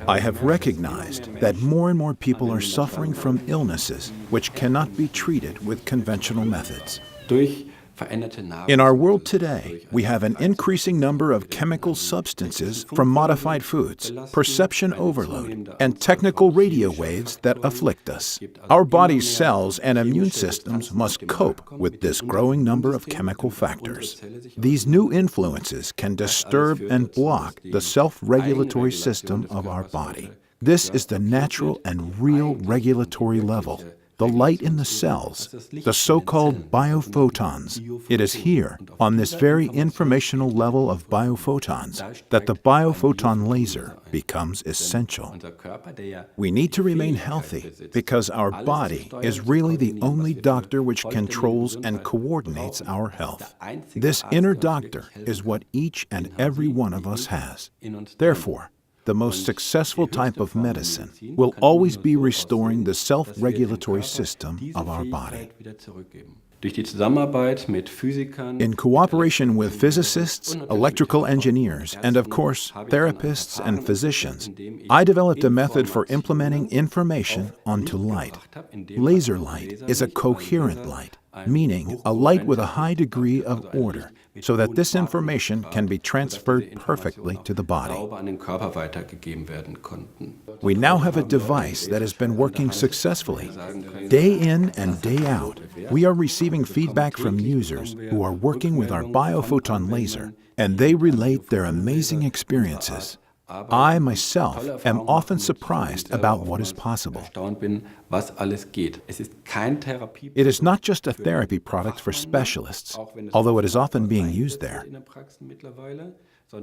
I have recognized that more and more people are suffering from illnesses which cannot be treated with conventional methods. In our world today, we have an increasing number of chemical substances from modified foods, perception overload, and technical radio waves that afflict us. Our body's cells and immune systems must cope with this growing number of chemical factors. These new influences can disturb and block the self-regulatory system of our body. This is the natural and real regulatory level. The light in the cells, the so-called biophotons. It is here, on this very informational level of biophotons, that the biophoton laser becomes essential. We need to remain healthy because our body is really the only doctor which controls and coordinates our health. This inner doctor is what each and every one of us has. Therefore, the most successful type of medicine will always be restoring the self-regulatory system of our body. In cooperation with physicists, electrical engineers, and of course, therapists and physicians, I developed a method for implementing information onto light. Laser light is a coherent light, meaning a light with a high degree of order, so that this information can be transferred perfectly to the body. We now have a device that has been working successfully. Day in and day out, we are receiving feedback from users who are working with our biophoton laser, and they relate their amazing experiences. I myself am often surprised about what is possible. It is not just a therapy product for specialists, although it is often being used there.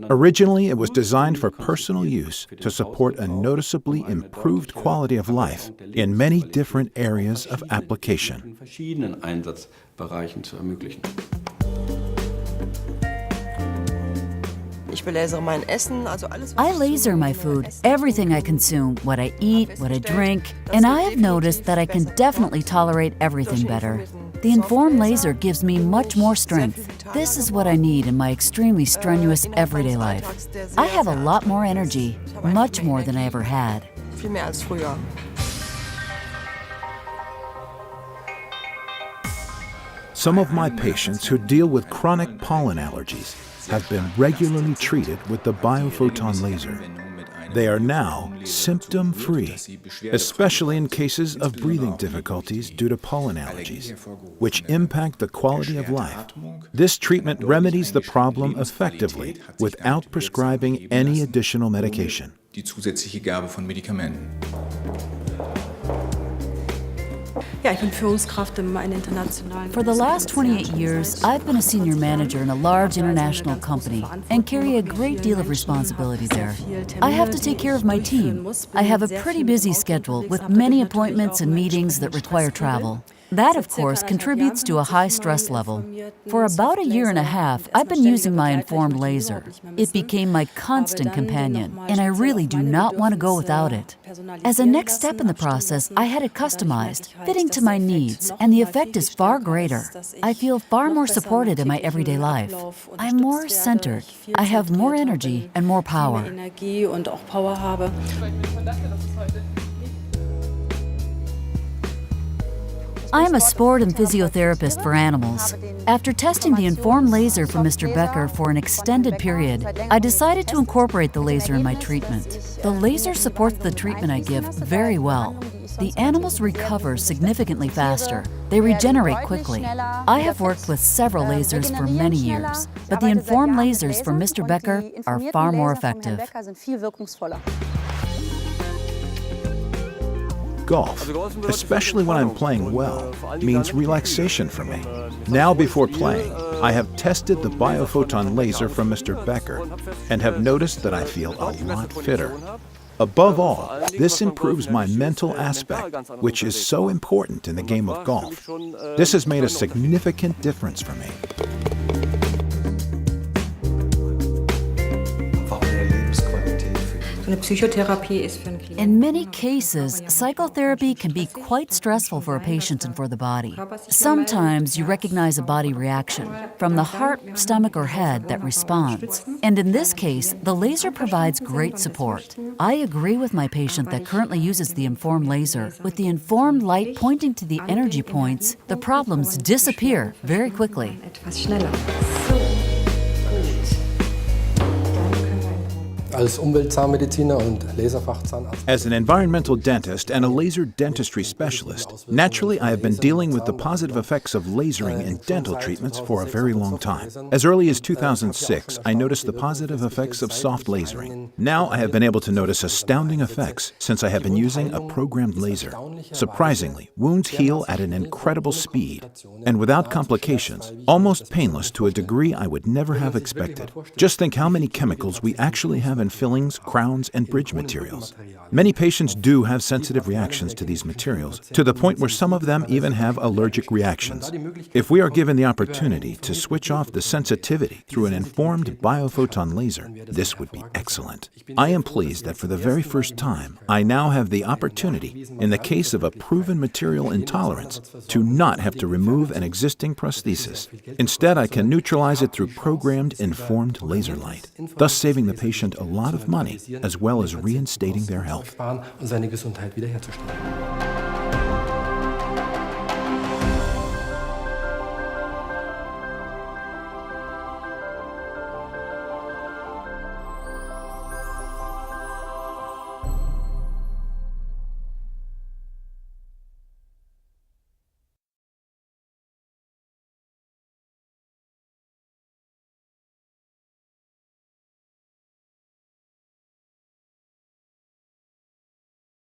Originally, it was designed for personal use to support a noticeably improved quality of life in many different areas of application. I laser my food, everything I consume, what I eat, what I drink, and I have noticed that I can definitely tolerate everything better. The Inform laser gives me much more strength. This is what I need in my extremely strenuous everyday life. I have a lot more energy, much more than I ever had. Some of my patients who deal with chronic pollen allergies have been regularly treated with the biophoton laser. They are now symptom-free, especially in cases of breathing difficulties due to pollen allergies, which impact the quality of life. This treatment remedies the problem effectively without prescribing any additional medication. For the last 28 years, I've been a senior manager in a large international company and carry a great deal of responsibility there. I have to take care of my team. I have a pretty busy schedule with many appointments and meetings that require travel. That, of course, contributes to a high stress level. For about a year and a half, I've been using my Informed laser. It became my constant companion, and I really do not want to go without it. As a next step in the process, I had it customized, fitting to my needs, and the effect is far greater. I feel far more supported in my everyday life. I'm more centered. I have more energy and more power. I am a sport and physiotherapist for animals. After testing the Inform laser for Mr. Becker for an extended period, I decided to incorporate the laser in my treatment. The laser supports the treatment I give very well. The animals recover significantly faster. They regenerate quickly. I have worked with several lasers for many years, but the Inform lasers for Mr. Becker are far more effective. Golf, especially when I'm playing well, means relaxation for me. Now before playing, I have tested the biophoton laser from Mr. Becker and have noticed that I feel a lot fitter. Above all, this improves my mental aspect, which is so important in the game of golf. This has made a significant difference for me. In many cases, psychotherapy can be quite stressful for a patient and for the body. Sometimes you recognize a body reaction from the heart, stomach, or head that responds. And in this case, the laser provides great support. I agree with my patient that currently uses the informed laser. With the informed light pointing to the energy points, the problems disappear very quickly. Als Umweltzahnmediziner und Laserfachzahnarzt. As an environmental dentist and a laser dentistry specialist, naturally I have been dealing with the positive effects of lasering in dental treatments for a very long time. As early as 2006, I noticed the positive effects of soft lasering. Now I have been able to notice astounding effects since I have been using a programmed laser. Surprisingly, wounds heal at an incredible speed and without complications, almost painless to a degree I would never have expected. Just think how many chemicals we actually have in fillings, crowns, and bridge materials. Many patients do have sensitive reactions to these materials, to the point where some of them even have allergic reactions. If we are given the opportunity to switch off the sensitivity through an informed biophoton laser, this would be excellent. I am pleased that for the very first time, I now have the opportunity, in the case of a proven material intolerance, to not have to remove an existing prosthesis. Instead, I can neutralize it through programmed informed laser light, thus saving the patient a lot of money as well as reinstating their health. Und seine Gesundheit wiederherzustellen.